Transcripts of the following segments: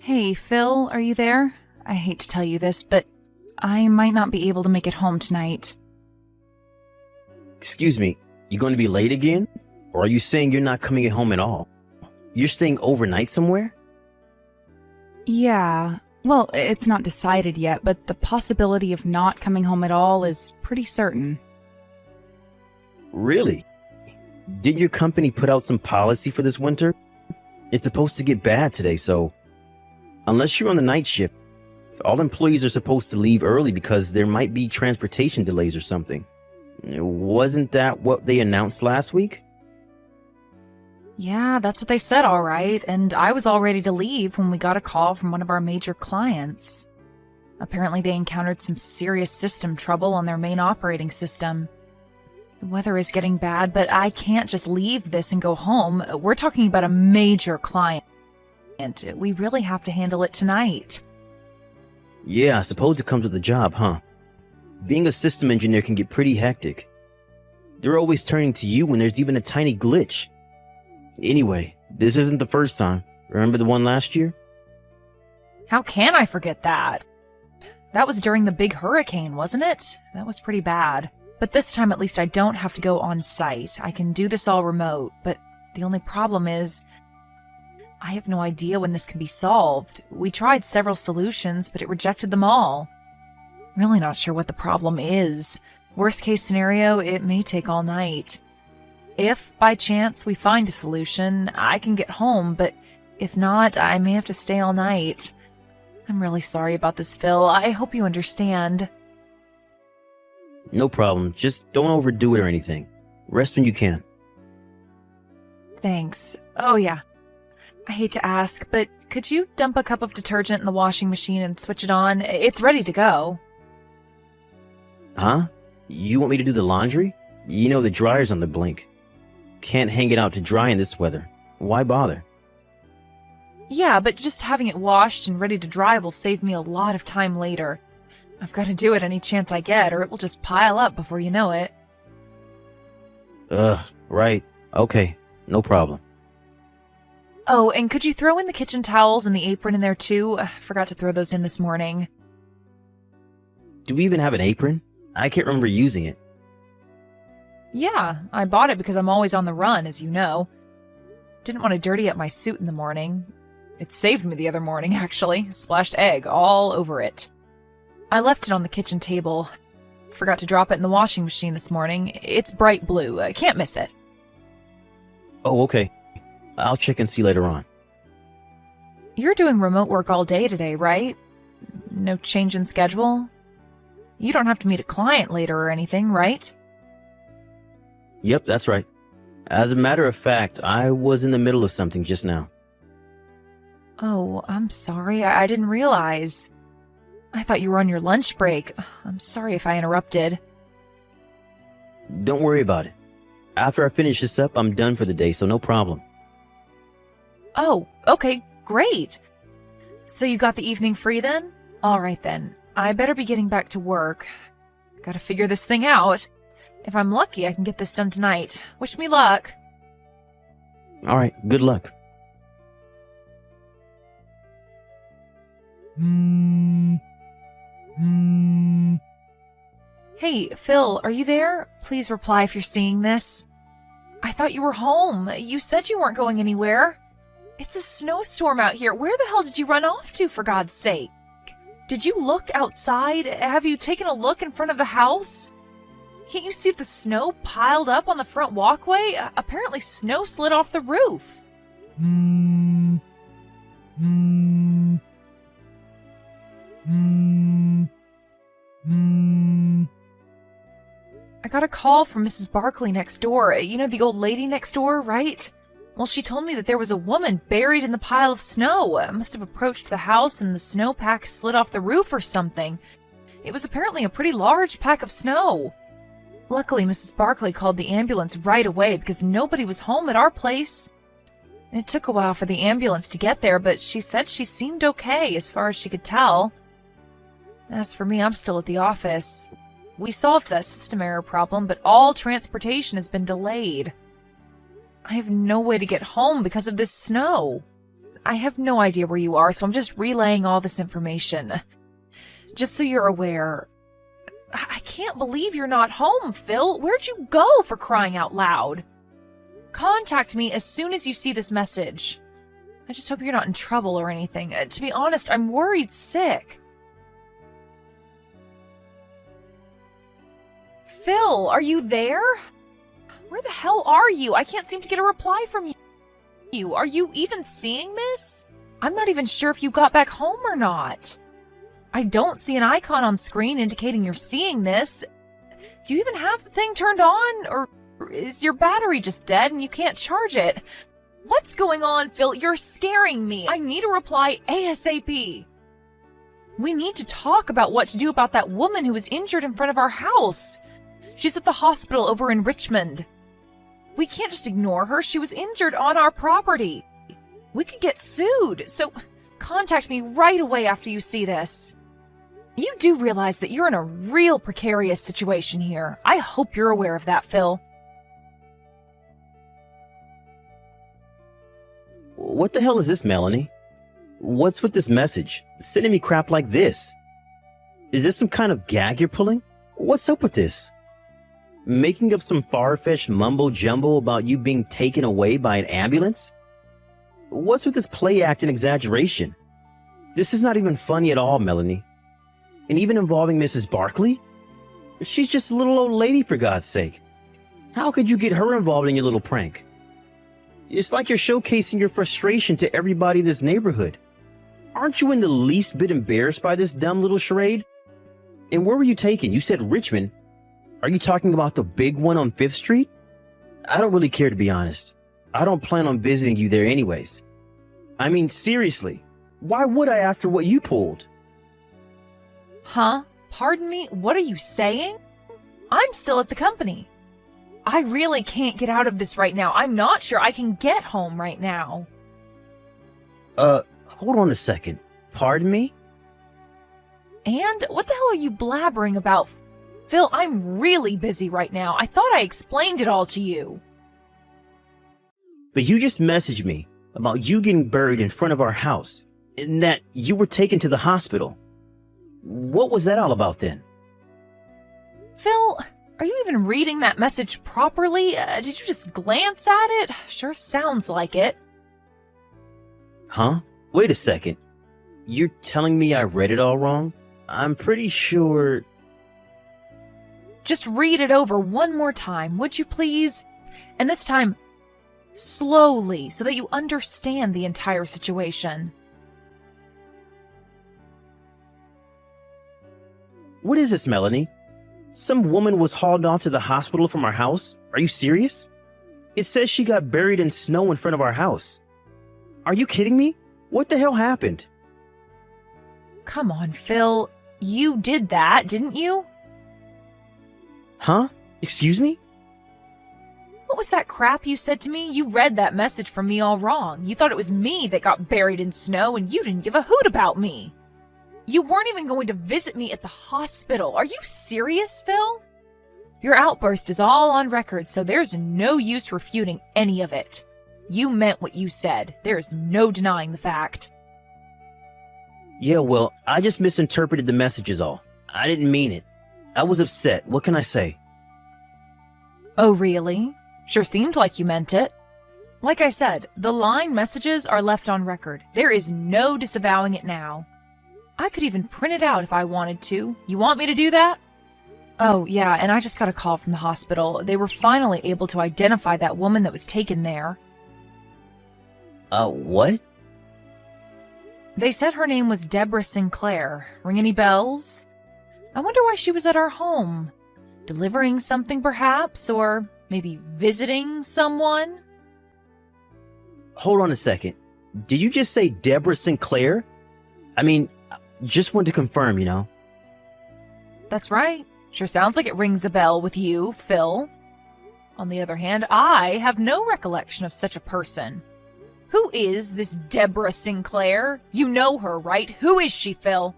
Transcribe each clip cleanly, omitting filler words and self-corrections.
Hey, Phil, are you there? I hate to tell you this, but I might not be able to make it home tonight. Excuse me, you going to be late again? Or are you saying you're not coming home at all? You're staying overnight somewhere? Yeah, well, it's not decided yet, but the possibility of not coming home at all is pretty certain. Really? Did your company put out some policy for this winter? It's supposed to get bad today, so unless you're on the night shift, all employees are supposed to leave early because there might be transportation delays or something. Wasn't that what they announced last week? Yeah, that's what they said, all right, and I was all ready to leave when we got a call from one of our major clients. Apparently they encountered some serious system trouble on their main operating system. The weather is getting bad, but I can't just leave this and go home. We're talking about a major client. We really have to handle it tonight. Yeah, I suppose it comes with the job, huh? Being a system engineer can get pretty hectic. They're always turning to you when there's even a tiny glitch. Anyway, this isn't the first time. Remember the one last year? How can I forget that? That was during the big hurricane, wasn't it? That was pretty bad. But this time at least I don't have to go on site. I can do this all remote, but the only problem is I have no idea when this can be solved. We tried several solutions, but it rejected them all. Really not sure what the problem is. Worst case scenario, it may take all night. If, by chance, we find a solution, I can get home, but if not, I may have to stay all night. I'm really sorry about this, Phil. I hope you understand. No problem. Just don't overdo it or anything. Rest when you can. Thanks. Oh, yeah. I hate to ask, but could you dump a cup of detergent in the washing machine and switch it on? It's ready to go. Huh? You want me to do the laundry? You know the dryer's on the blink. Can't hang it out to dry in this weather. Why bother? Yeah, but just having it washed and ready to dry will save me a lot of time later. I've got to do it any chance I get, or it will just pile up before you know it. Right. Okay, no problem. Oh, and could you throw in the kitchen towels and the apron in there too? I forgot to throw those in this morning. Do we even have an apron? I can't remember using it. Yeah, I bought it because I'm always on the run, as you know. Didn't want to dirty up my suit in the morning. It saved me the other morning, actually. Splashed egg all over it. I left it on the kitchen table. Forgot to drop it in the washing machine this morning. It's bright blue. I can't miss it. Oh, okay. I'll check and see later on. You're doing remote work all day today, right? No change in schedule? You don't have to meet a client later or anything, right? Yep, that's right. As a matter of fact, I was in the middle of something just now. Oh, I'm sorry. I didn't realize. I thought you were on your lunch break. I'm sorry if I interrupted. Don't worry about it. After I finish this up, I'm done for the day, so no problem. Oh, okay, great. So you got the evening free then? All right then. I better be getting back to work. Gotta figure this thing out. If I'm lucky, I can get this done tonight. Wish me luck. All right, good luck. Hey, Phil, are you there? Please reply if you're seeing this. I thought you were home. You said you weren't going anywhere. It's a snowstorm out here. Where the hell did you run off to, for God's sake? Did you look outside? Have you taken a look in front of the house? Can't you see the snow piled up on the front walkway? Apparently snow slid off the roof. I got a call from Mrs. Barkley next door. You know, the old lady next door, right? Well, she told me that there was a woman buried in the pile of snow. Must have approached the house and the snowpack slid off the roof or something. It was apparently a pretty large pack of snow. Luckily, Mrs. Barkley called the ambulance right away because nobody was home at our place. It took a while for the ambulance to get there, but she said she seemed okay as far as she could tell. As for me, I'm still at the office. We solved that system error problem, but all transportation has been delayed. I have no way to get home because of this snow. I have no idea where you are, so I'm just relaying all this information. Just so you're aware. I can't believe you're not home, Phil. Where'd you go, for crying out loud? Contact me as soon as you see this message. I just hope you're not in trouble or anything. To be honest, I'm worried sick. Phil, are you there? Where the hell are you? I can't seem to get a reply from you. Are you even seeing this? I'm not even sure if you got back home or not. I don't see an icon on screen indicating you're seeing this. Do you even have the thing turned on? Or is your battery just dead and you can't charge it? What's going on, Phil? You're scaring me. I need a reply ASAP. We need to talk about what to do about that woman who was injured in front of our house. She's at the hospital over in Richmond. We can't just ignore her. She was injured on our property. We could get sued, so contact me right away after you see this. You do realize that you're in a real precarious situation here. I hope you're aware of that, Phil. What the hell is this, Melanie? What's with this message? Sending me crap like this? Is this some kind of gag you're pulling? What's up with this? Making up some far-fetched mumbo-jumbo about you being taken away by an ambulance? What's with this play act and exaggeration? This is not even funny at all, Melanie. And even involving Mrs. Barkley? She's just a little old lady, for God's sake. How could you get her involved in your little prank? It's like you're showcasing your frustration to everybody in this neighborhood. Aren't you in the least bit embarrassed by this dumb little charade? And where were you taken? You said Richmond. Are you talking about the big one on 5th Street? I don't really care, to be honest. I don't plan on visiting you there anyways. I mean, seriously, why would I after what you pulled? Huh? Pardon me? What are you saying? I'm still at the company. I really can't get out of this right now. I'm not sure I can get home right now. Hold on a second. Pardon me? And what the hell are you blabbering about? Phil, I'm really busy right now. I thought I explained it all to you. But you just messaged me about you getting buried in front of our house and that you were taken to the hospital. What was that all about then? Phil, are you even reading that message properly? Did you just glance at it? Sure sounds like it. Huh? Wait a second. You're telling me I read it all wrong? I'm pretty sure... Just read it over one more time, would you please? And this time, slowly, so that you understand the entire situation. What is this, Melanie? Some woman was hauled off to the hospital from our house? Are you serious? It says she got buried in snow in front of our house. Are you kidding me? What the hell happened? Come on, Phil. You did that, didn't you? Huh? Excuse me? What was that crap you said to me? You read that message from me all wrong. You thought it was me that got buried in snow, and you didn't give a hoot about me. You weren't even going to visit me at the hospital. Are you serious, Phil? Your outburst is all on record, so there's no use refuting any of it. You meant what you said. There is no denying the fact. Yeah, well, I just misinterpreted the message is all. I didn't mean it. I was upset. What can I say? Oh, really? Sure seemed like you meant it. Like I said, the line messages are left on record. There is no disavowing it now. I could even print it out if I wanted to. You want me to do that? Oh, yeah, and I just got a call from the hospital. They were finally able to identify that woman that was taken there. What? They said her name was Deborah Sinclair. Ring any bells? I wonder why she was at our home. Delivering something, perhaps? Or maybe visiting someone? Hold on a second. Did you just say Deborah Sinclair? I mean, just want to confirm, you know. That's right. Sure sounds like it rings a bell with you, Phil. On the other hand, I have no recollection of such a person. Who is this Deborah Sinclair? You know her, right? Who is she, Phil?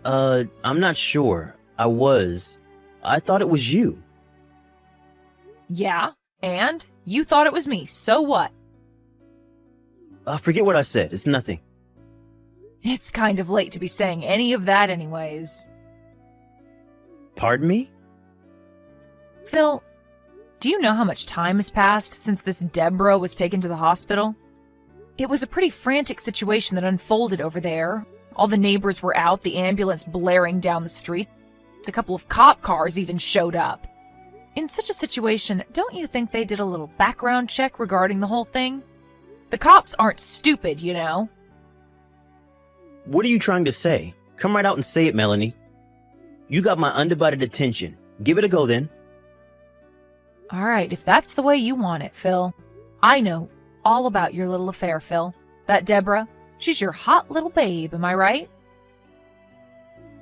I'm not sure. I thought it was you. Yeah, and? You thought it was me, so what? Forget what I said. It's nothing. It's kind of late to be saying any of that anyways. Pardon me? Phil, do you know how much time has passed since this Deborah was taken to the hospital? It was a pretty frantic situation that unfolded over there. All the neighbors were out, the ambulance blaring down the street. A couple of cop cars even showed up. In such a situation, don't you think they did a little background check regarding the whole thing? The cops aren't stupid, you know. What are you trying to say? Come right out and say it, Melanie. You got my undivided attention. Give it a go then. All right, if that's the way you want it, Phil. I know all about your little affair, Phil. That Deborah, she's your hot little babe, am I right?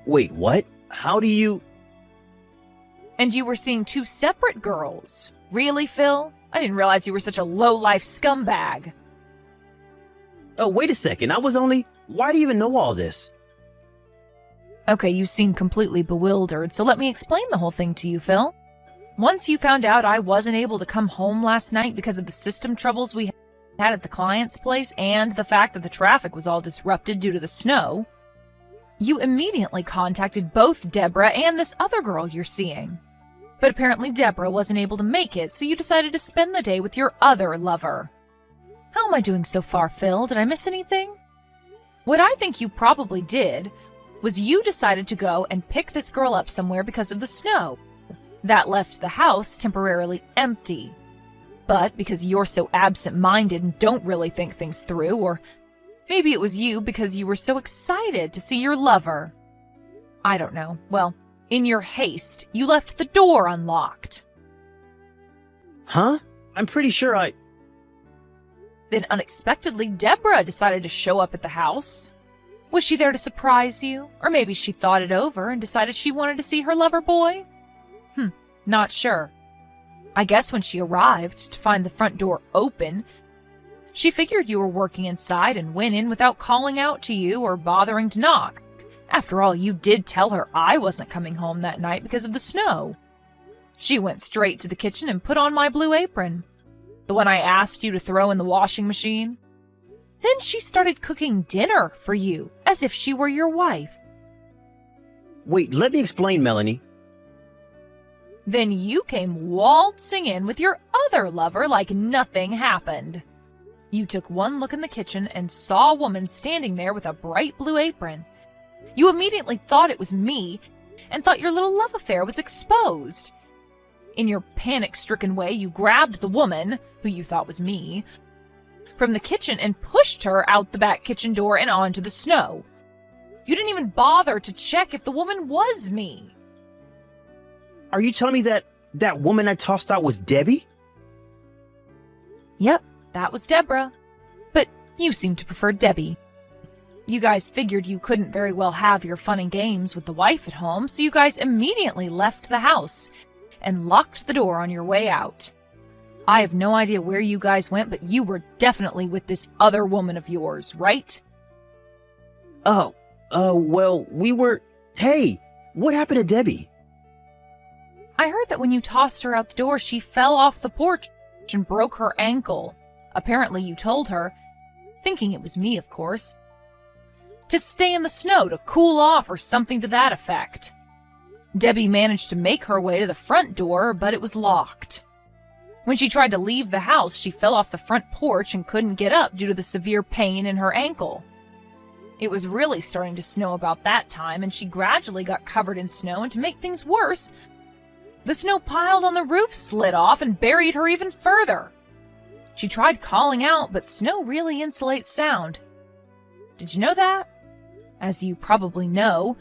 Wait, what? How do you... And you were seeing two separate girls. Really, Phil? I didn't realize you were such a low-life scumbag. Oh, wait a second. I was only... Why do you even know all this? Okay, you seem completely bewildered, so let me explain the whole thing to you, Phil. Once you found out I wasn't able to come home last night because of the system troubles we had at the client's place and the fact that the traffic was all disrupted due to the snow, you immediately contacted both Deborah and this other girl you're seeing. But apparently Deborah wasn't able to make it, so you decided to spend the day with your other lover. How am I doing so far, Phil? Did I miss anything? What I think you probably did was you decided to go and pick this girl up somewhere because of the snow. That left the house temporarily empty. But because you're so absent-minded and don't really think things through, or maybe it was you because you were so excited to see your lover. I don't know. Well, in your haste, you left the door unlocked. Huh? I'm pretty sure Then unexpectedly, Deborah decided to show up at the house. Was she there to surprise you? Or maybe she thought it over and decided she wanted to see her lover boy? Not sure. I guess when she arrived to find the front door open, she figured you were working inside and went in without calling out to you or bothering to knock. After all, you did tell her I wasn't coming home that night because of the snow. She went straight to the kitchen and put on my blue apron, the one I asked you to throw in the washing machine. Then she started cooking dinner for you, as if she were your wife. Wait, let me explain, Melanie. Then you came waltzing in with your other lover like nothing happened. You took one look in the kitchen and saw a woman standing there with a bright blue apron. You immediately thought it was me and thought your little love affair was exposed. In your panic-stricken way, you grabbed the woman, who you thought was me, from the kitchen and pushed her out the back kitchen door and onto the snow. You didn't even bother to check if the woman was me. Are you telling me that woman I tossed out was Debbie? Yep, that was Deborah. But you seem to prefer Debbie. You guys figured you couldn't very well have your fun and games with the wife at home, so you guys immediately left the house and locked the door on your way out. I have no idea where you guys went, but you were definitely with this other woman of yours, right? Well, we were... Hey, what happened to Debbie? I heard that when you tossed her out the door, she fell off the porch and broke her ankle. Apparently you told her, thinking it was me, of course, to stay in the snow to cool off or something to that effect. Debbie managed to make her way to the front door, but it was locked. When she tried to leave the house, she fell off the front porch and couldn't get up due to the severe pain in her ankle. It was really starting to snow about that time, and she gradually got covered in snow, and to make things worse, the snow piled on the roof slid off and buried her even further. She tried calling out, but snow really insulates sound. Did you know that? As you probably know,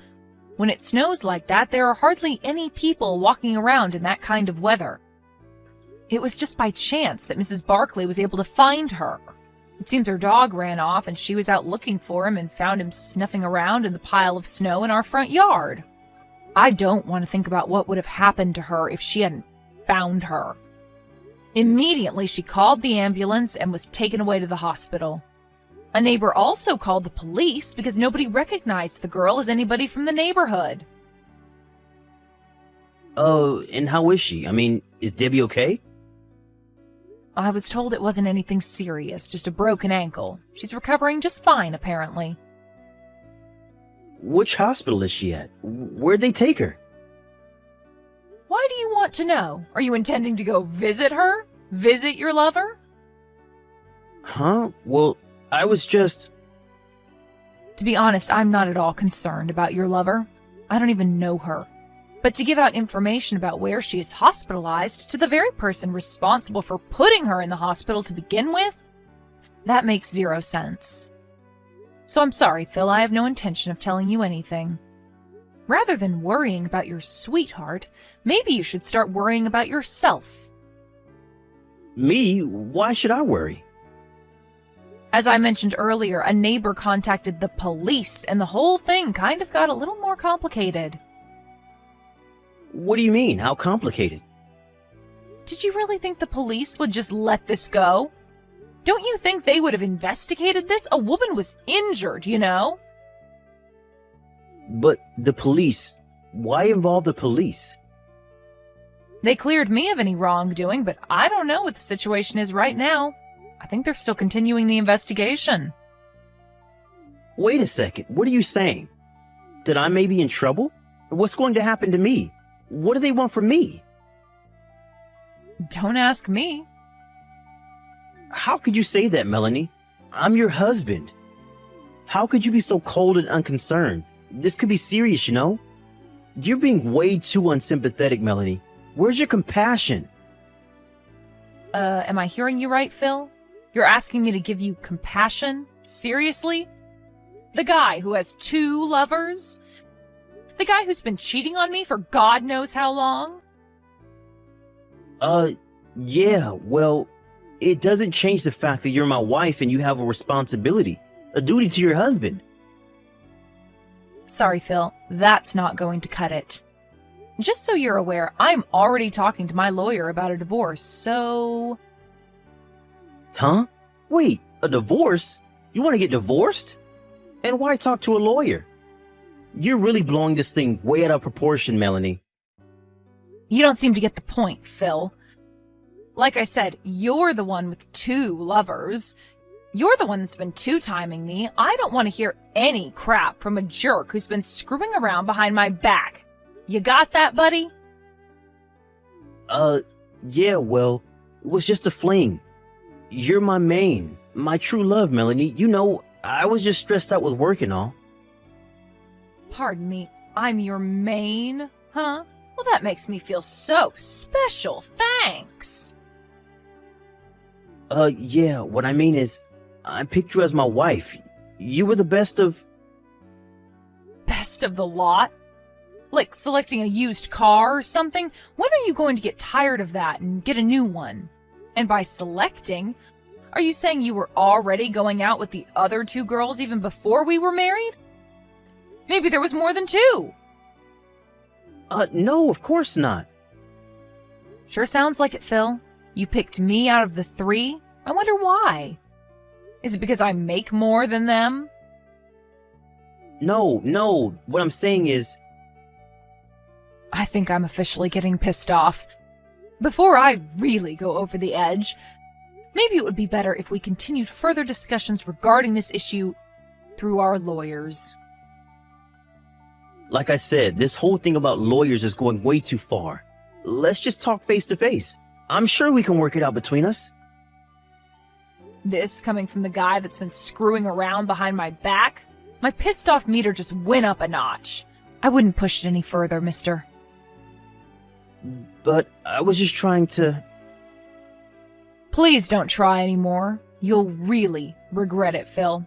when it snows like that, there are hardly any people walking around in that kind of weather. It was just by chance that Mrs. Barkley was able to find her. It seems her dog ran off and she was out looking for him and found him snuffing around in the pile of snow in our front yard. I don't want to think about what would have happened to her if she hadn't found her. Immediately, she called the ambulance and was taken away to the hospital. A neighbor also called the police because nobody recognized the girl as anybody from the neighborhood. Oh, and how is she? I mean, is Debbie okay? I was told it wasn't anything serious, just a broken ankle. She's recovering just fine, apparently. Which hospital is she at? Where'd they take her? Why do you want to know? Are you intending to go visit her? Visit your lover? Huh? Well, I was just... To be honest, I'm not at all concerned about your lover. I don't even know her. But to give out information about where she is hospitalized to the very person responsible for putting her in the hospital to begin with, that makes zero sense. So I'm sorry, Phil, I have no intention of telling you anything. Rather than worrying about your sweetheart, maybe you should start worrying about yourself. Me? Why should I worry? As I mentioned earlier, a neighbor contacted the police, and the whole thing kind of got a little more complicated. What do you mean? How complicated? Did you really think the police would just let this go? Don't you think they would have investigated this? A woman was injured, you know? But the police... Why involve the police? They cleared me of any wrongdoing, but I don't know what the situation is right now. I think they're still continuing the investigation. Wait a second, what are you saying? That I may be in trouble? What's going to happen to me? What do they want from me? Don't ask me. How could you say that, Melanie? I'm your husband. How could you be so cold and unconcerned? This could be serious, you know? You're being way too unsympathetic, Melanie. Where's your compassion? Am I hearing you right, Phil? You're asking me to give you compassion? Seriously? The guy who has 2 lovers? The guy who's been cheating on me for God knows how long? Yeah, well, it doesn't change the fact that you're my wife and you have a responsibility, a duty to your husband. Sorry, Phil, that's not going to cut it. Just so you're aware, I'm already talking to my lawyer about a divorce, so... Huh? Wait, a divorce? You want to get divorced? And why talk to a lawyer? You're really blowing this thing way out of proportion, Melanie. You don't seem to get the point, Phil. Like I said, you're the one with 2 lovers. You're the one that's been 2-timing me. I don't want to hear any crap from a jerk who's been screwing around behind my back. You got that, buddy? Yeah, well, it was just a fling. You're my main, my true love, Melanie. You know, I was just stressed out with work and all. Pardon me, I'm your main, huh? Well, that makes me feel so special, thanks. Yeah, what I mean is, I picked you as my wife. You were the best of... Best of the lot? Like selecting a used car or something? When are you going to get tired of that and get a new one? And by selecting, are you saying you were already going out with the other 2 girls even before we were married? Maybe there was more than 2. No, of course not. Sure sounds like it, Phil. You picked me out of the 3? I wonder why. Is it because I make more than them? No, what I'm saying is... I think I'm officially getting pissed off. Before I really go over the edge, maybe it would be better if we continued further discussions regarding this issue through our lawyers. Like I said, this whole thing about lawyers is going way too far. Let's just talk face to face. I'm sure we can work it out between us. This coming from the guy that's been screwing around behind my back? My pissed off meter just went up a notch. I wouldn't push it any further, mister. But I was just trying to... Please don't try anymore. You'll really regret it, Phil.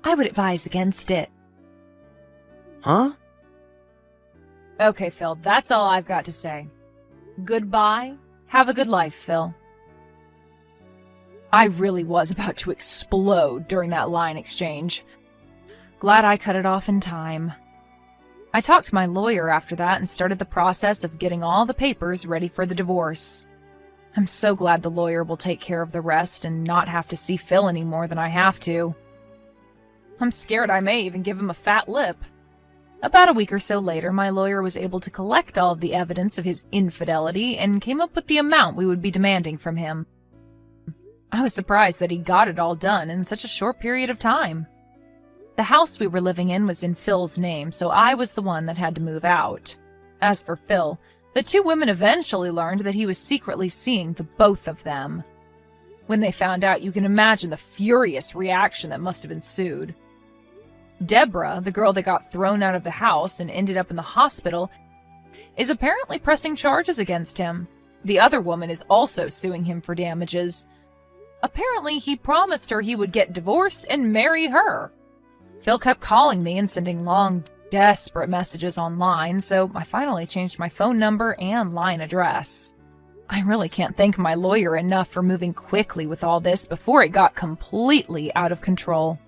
I would advise against it. Huh? Okay, Phil, that's all I've got to say. Goodbye. Have a good life, Phil. I really was about to explode during that line exchange. Glad I cut it off in time. I talked to my lawyer after that and started the process of getting all the papers ready for the divorce. I'm so glad the lawyer will take care of the rest and not have to see Phil any more than I have to. I'm scared I may even give him a fat lip. About a week or so later, my lawyer was able to collect all of the evidence of his infidelity and came up with the amount we would be demanding from him. I was surprised that he got it all done in such a short period of time. The house we were living in was in Phil's name, so I was the one that had to move out. As for Phil, the two women eventually learned that he was secretly seeing the both of them. When they found out, you can imagine the furious reaction that must have ensued. Deborah, the girl that got thrown out of the house and ended up in the hospital, is apparently pressing charges against him. The other woman is also suing him for damages. Apparently, he promised her he would get divorced and marry her. Phil kept calling me and sending long, desperate messages online, so I finally changed my phone number and line address. I really can't thank my lawyer enough for moving quickly with all this before it got completely out of control.